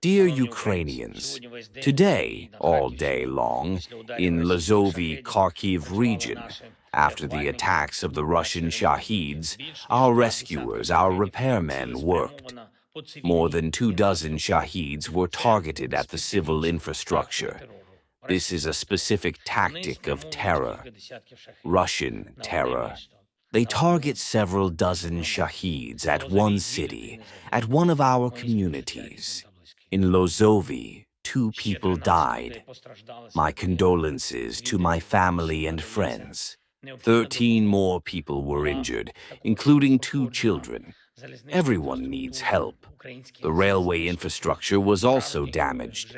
Dear Ukrainians, today, all day long, in Lozoviy, Kharkiv region, after the attacks of the Russian Shahids, our rescuers, our repairmen worked. More than 24 Shahids were targeted at the civil infrastructure. This is a specific tactic of terror, Russian terror. They target several dozen Shahids at one city, at one of our communities. In Lozoviy, 2 people died. My condolences to my family and friends. 13 more people were injured, including 2 children. Everyone needs help. The railway infrastructure was also damaged.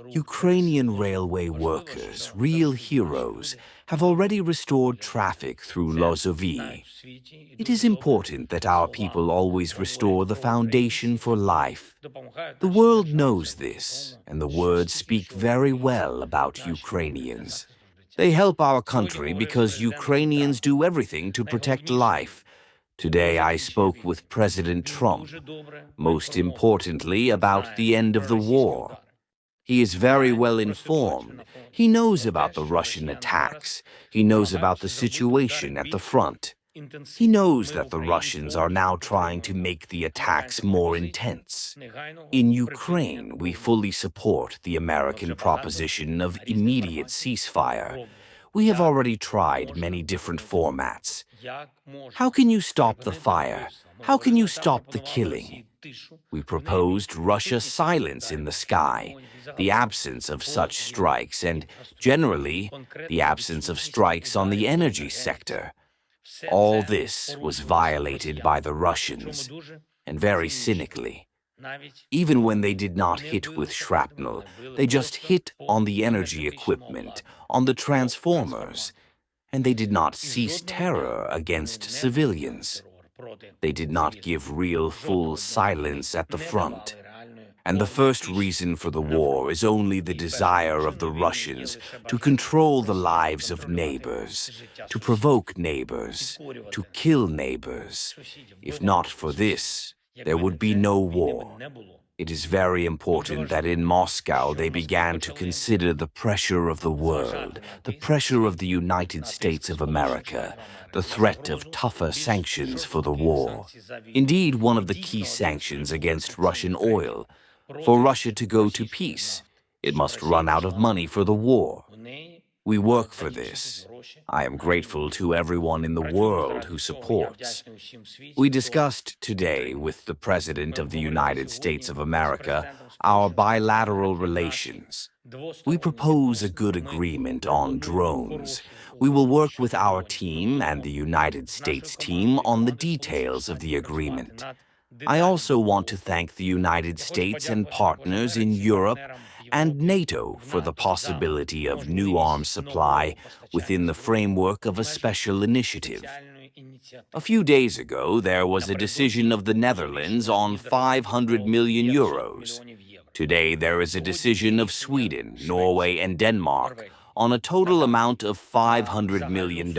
Ukrainian railway workers, real heroes, have already restored traffic through Lozoviy. It is important that our people always restore the foundation for life. The world knows this, and the words speak very well about Ukrainians. They help our country because Ukrainians do everything to protect life. Today I spoke with President Trump, most importantly about the end of the war. He is very well informed. He knows about the Russian attacks. He knows about the situation at the front. He knows that the Russians are now trying to make the attacks more intense. In Ukraine, we fully support the American proposition of immediate ceasefire. We have already tried many different formats. How can you stop the fire? How can you stop the killing? We proposed Russia's silence in the sky, the absence of such strikes, and generally, the absence of strikes on the energy sector. All this was violated by the Russians, and very cynically. Even when they did not hit with shrapnel, they just hit on the energy equipment, on the transformers, and they did not cease terror against civilians. They did not give real full silence at the front. And the first reason for the war is only the desire of the Russians to control the lives of neighbors, to provoke neighbors, to kill neighbors. If not for this, there would be no war. It is very important that in Moscow they began to consider the pressure of the world, the pressure of the United States of America, the threat of tougher sanctions for the war. Indeed, one of the key sanctions against Russian oil. For Russia to go to peace, it must run out of money for the war. We work for this. I am grateful to everyone in the world who supports. We discussed today with the President of the United States of America our bilateral relations. We propose a good agreement on drones. We will work with our team and the United States team on the details of the agreement. I also want to thank the United States and partners in Europe and NATO for the possibility of new arms supply within the framework of a special initiative. A few days ago, there was a decision of the Netherlands on 500 million euros. Today, there is a decision of Sweden, Norway, and Denmark on a total amount of $500 million.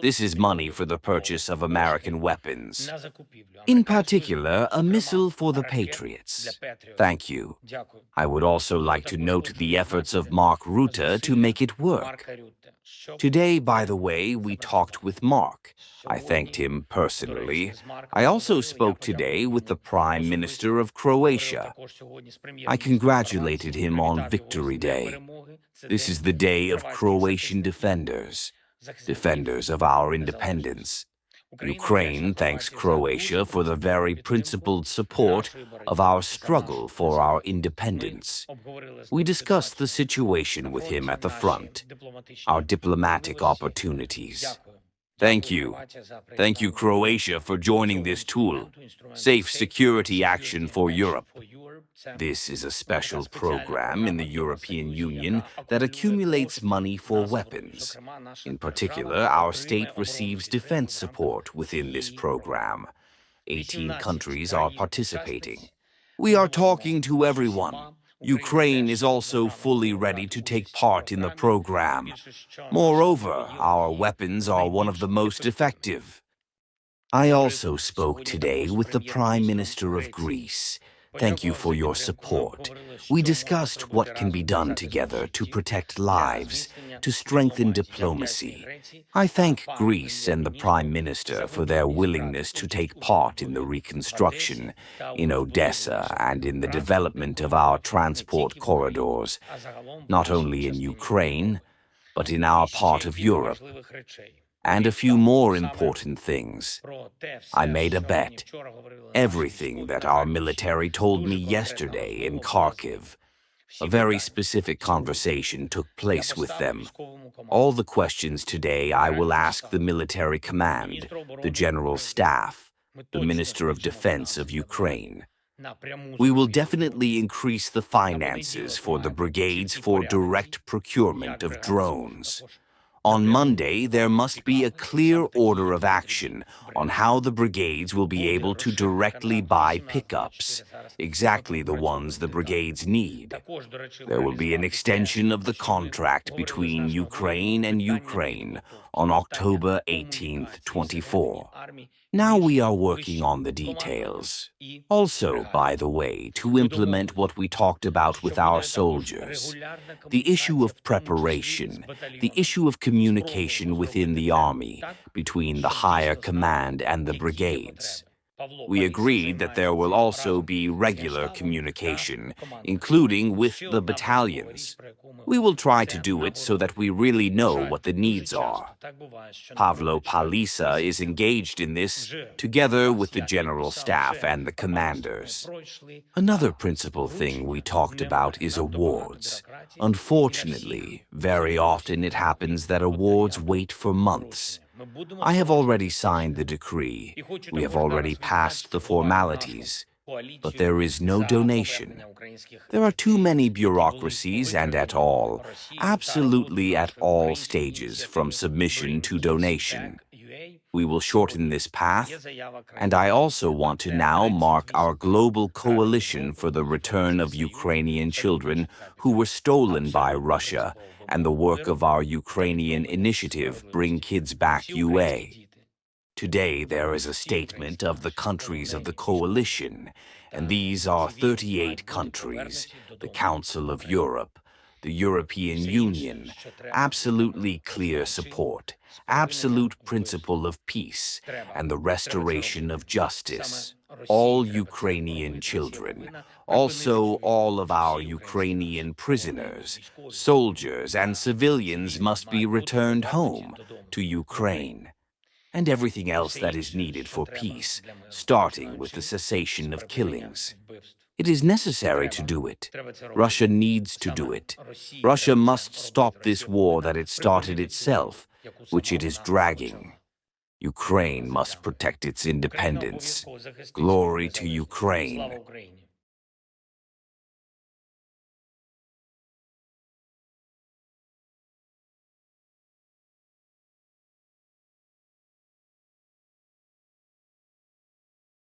This is money for the purchase of American weapons. In particular, a missile for the Patriots. Thank you. I would also like to note the efforts of Mark Rutte to make it work. Today, by the way, we talked with Mark. I thanked him personally. I also spoke today with the Prime Minister of Croatia. I congratulated him on Victory Day. This is the day of Croatian defenders, defenders of our independence. Ukraine thanks Croatia for the very principled support of our struggle for our independence. We discussed the situation with him at the front, our diplomatic opportunities. Thank you. Thank you, Croatia, for joining this tool, Safe Security Action for Europe. This is a special program in the European Union that accumulates money for weapons. In particular, our state receives defense support within this program. 18 countries are participating. We are talking to everyone. Ukraine is also fully ready to take part in the program. Moreover, our weapons are one of the most effective. I also spoke today with the Prime Minister of Greece. Thank you for your support. We discussed what can be done together to protect lives, to strengthen diplomacy. I thank Greece and the Prime Minister for their willingness to take part in the reconstruction in Odessa and in the development of our transport corridors, not only in Ukraine, but in our part of Europe. And a few more important things. I made a bet. Everything that our military told me yesterday in Kharkiv. A very specific conversation took place with them. All the questions today I will ask the military command, the General Staff, the Minister of Defense of Ukraine. We will definitely increase the finances for the brigades for direct procurement of drones. On Monday, there must be a clear order of action on how the brigades will be able to directly buy pickups, exactly the ones the brigades need. There will be an extension of the contract between Ukraine and Ukraine on October 18th, 24. Now we are working on the details. Also, by the way, to implement what we talked about with our soldiers, the issue of preparation, the issue of communication within the army, between the higher command and the brigades. We agreed that there will also be regular communication, including with the battalions. We will try to do it so that we really know what the needs are. Pavlo Palisa is engaged in this, together with the General Staff and the commanders. Another principal thing we talked about is awards. Unfortunately, very often it happens that awards wait for months. I have already signed the decree. We have already passed the formalities. But there is no donation. There are too many bureaucracies and absolutely at all stages, from submission to donation. We will shorten this path, and I also want to now mark our global coalition for the return of Ukrainian children who were stolen by Russia and the work of our Ukrainian initiative Bring Kids Back UA. Today there is a statement of the countries of the coalition, and these are 38 countries, the Council of Europe, the European Union, absolutely clear support, absolute principle of peace, and the restoration of justice. All Ukrainian children, also all of our Ukrainian prisoners, soldiers, and civilians must be returned home to Ukraine. And everything else that is needed for peace, starting with the cessation of killings. It is necessary to do it. Russia needs to do it. Russia must stop this war that it started itself, which it is dragging. Ukraine must protect its independence. Glory to Ukraine.